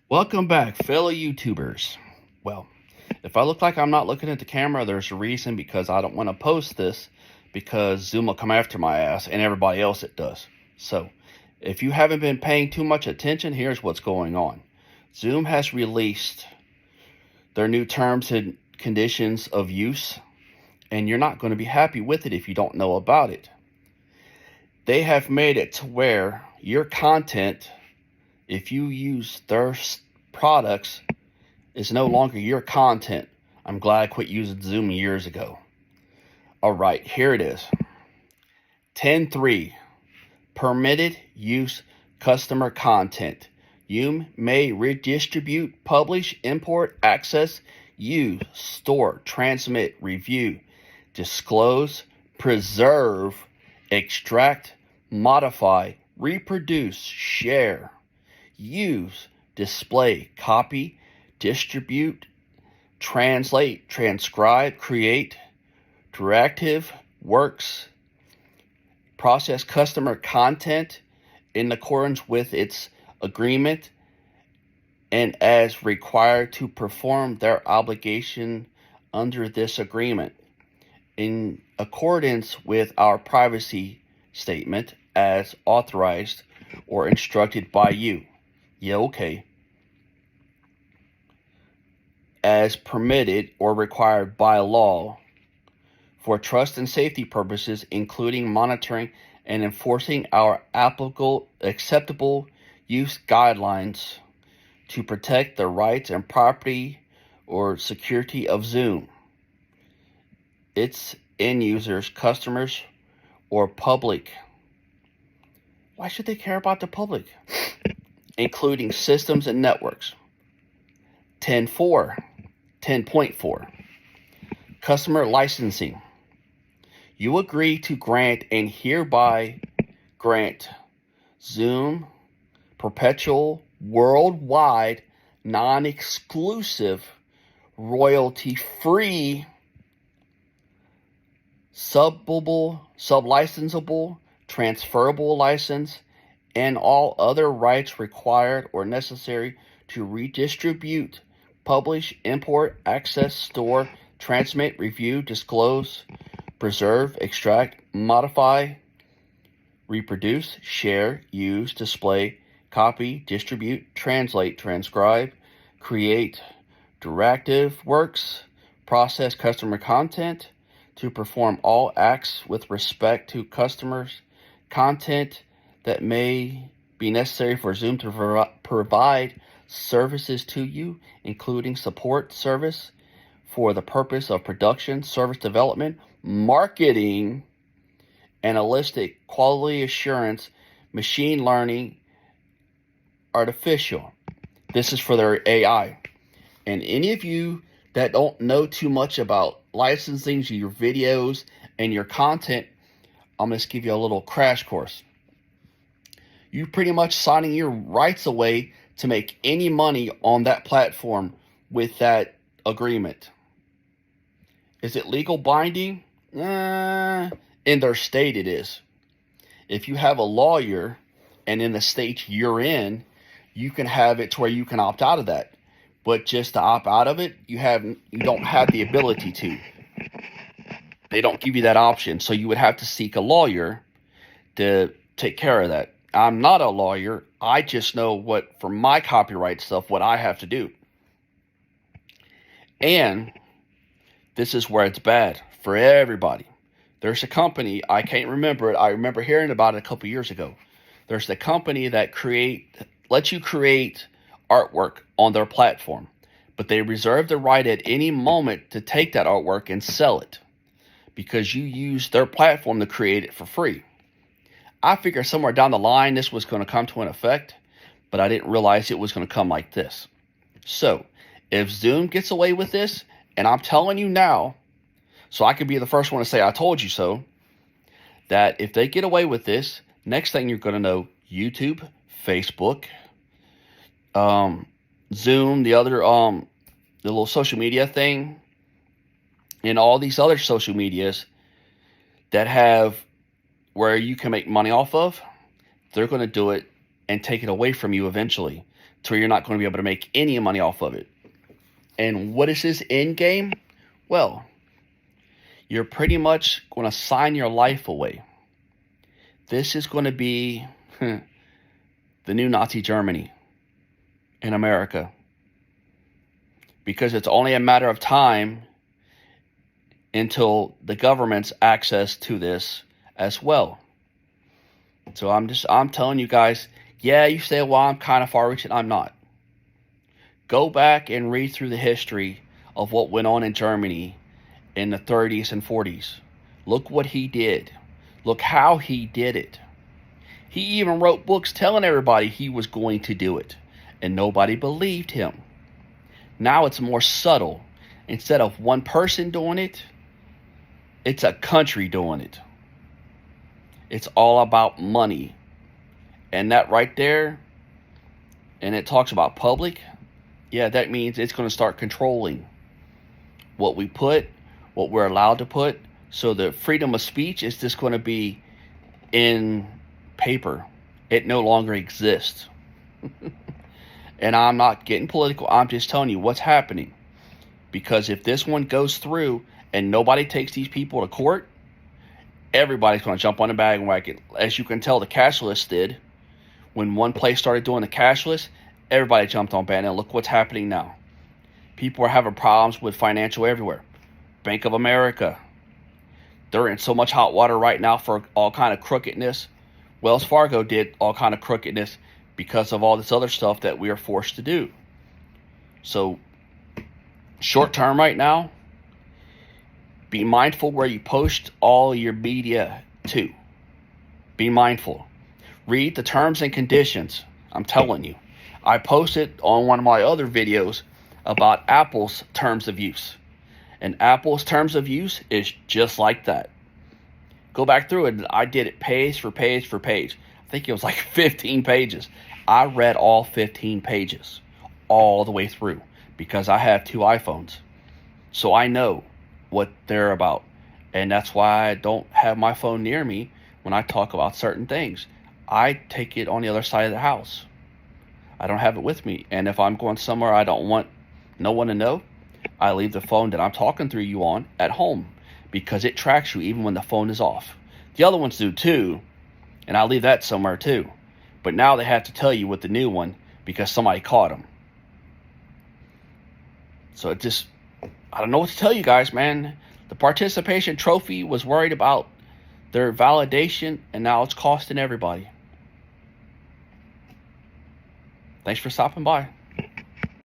Welcome back, fellow YouTubers. Well, if I look like I'm not looking at the camera, there's a reason, because I don't want to post this because Zoom will come after my ass and everybody else it does. So, if you haven't been paying too much attention, here's what's going on. Zoom has released their new terms and conditions of use, and you're not going to be happy with it if you don't know about it. They have made it to where your content, if you use their products, is no longer your content. I'm glad I quit using Zoom years ago. All right, here it is. 10.3. Permitted use customer content. You may redistribute, publish, import, access, use, store, transmit, review, disclose, preserve, extract, modify, reproduce, share, use, display, copy, distribute, translate, transcribe, create, directive, works, process customer content in accordance with its agreement and as required to perform their obligation under this agreement in accordance with our privacy statement as authorized or instructed by you. Yeah, okay. As permitted or required by law for trust and safety purposes, including monitoring and enforcing our acceptable use guidelines to protect the rights and property or security of Zoom, its end users, customers, or public. Why should they care about the public? Including systems and networks. 10.4. Customer licensing. You agree to grant and hereby grant Zoom perpetual, worldwide, non-exclusive, royalty-free, sublicensable, transferable license, and all other rights required or necessary to redistribute, publish, import, access, store, transmit, review, disclose, preserve, extract, modify, reproduce, share, use, display, copy, distribute, translate, transcribe, create, directive works, process customer content, to perform all acts with respect to customers' content that may be necessary for Zoom to provide services to you, including support service for the purpose of production, service development, marketing, analytic, quality assurance, machine learning, artificial. This is for their AI. And any of you that don't know too much about licensing your videos and your content, I'm going to give you a little crash course. You're pretty much signing your rights away to make any money on that platform with that agreement. Is it legal binding? In their state it is. If you have a lawyer and in the state you're in, you can have it to where you can opt out of that. But just to opt out of it, you don't have the ability to. They don't give you that option. So you would have to seek a lawyer to take care of that. I'm not a lawyer. I just know what, for my copyright stuff, what I have to do. And this is where it's bad for everybody. There's a company, I can't remember it. I remember hearing about it a couple years ago. There's the company that lets you create artwork on their platform, but they reserve the right at any moment to take that artwork and sell it because you use their platform to create it for free. I figured somewhere down the line this was going to come to an effect, but I didn't realize it was going to come like this. So if Zoom gets away with this, and I'm telling you now, so I could be the first one to say I told you so, that if they get away with this, next thing you're going to know, YouTube, Facebook, Zoom, the little social media thing, and all these other social medias that have where you can make money off of, they're going to do it and take it away from you eventually. to where you're not going to be able to make any money off of it. And what is this end game? Well, you're pretty much going to sign your life away. This is going to be the new Nazi Germany in America. Because it's only a matter of time until the government's access to this as well. So I'm telling you guys, yeah, you say, well, I'm kind of far-reaching. I'm not. Go back and read through the history of what went on in Germany in the 30s and 40s. Look what he did. Look how he did it. He even wrote books telling everybody he was going to do it, and nobody believed him. Now it's more subtle. Instead of one person doing it, it's a country doing it. It's all about money. And that right there, and it talks about public, yeah, that means it's going to start controlling what we put, what we're allowed to put. So the freedom of speech is just going to be in paper. It no longer exists. And I'm not getting political. I'm just telling you what's happening. Because if this one goes through and nobody takes these people to court, everybody's going to jump on the bandwagon. As you can tell, the cashless did. When one place started doing the cashless, everybody jumped on bandwagon. Look what's happening now. People are having problems with financial everywhere. Bank of America. They're in so much hot water right now for all kind of crookedness. Wells Fargo did all kind of crookedness because of all this other stuff that we are forced to do. So, short term right now, be mindful where you post all your media to. Be mindful. Read the terms and conditions. I'm telling you. I posted on one of my other videos about Apple's terms of use. And Apple's terms of use is just like that. Go back through it. I did it page for page for page. I think it was like 15 pages. I read all 15 pages all the way through because I have 2 iPhones. So I know what they're about. And that's why I don't have my phone near me when I talk about certain things. I take it on the other side of the house. I don't have it with me. And if I'm going somewhere I don't want no one to know, I leave the phone that I'm talking through you on at home because it tracks you even when the phone is off. The other ones do too, and I leave that somewhere too. But now they have to tell you with the new one because somebody caught them. So it just, I don't know what to tell you guys, man. The participation trophy was worried about their validation, and now it's costing everybody. Thanks for stopping by.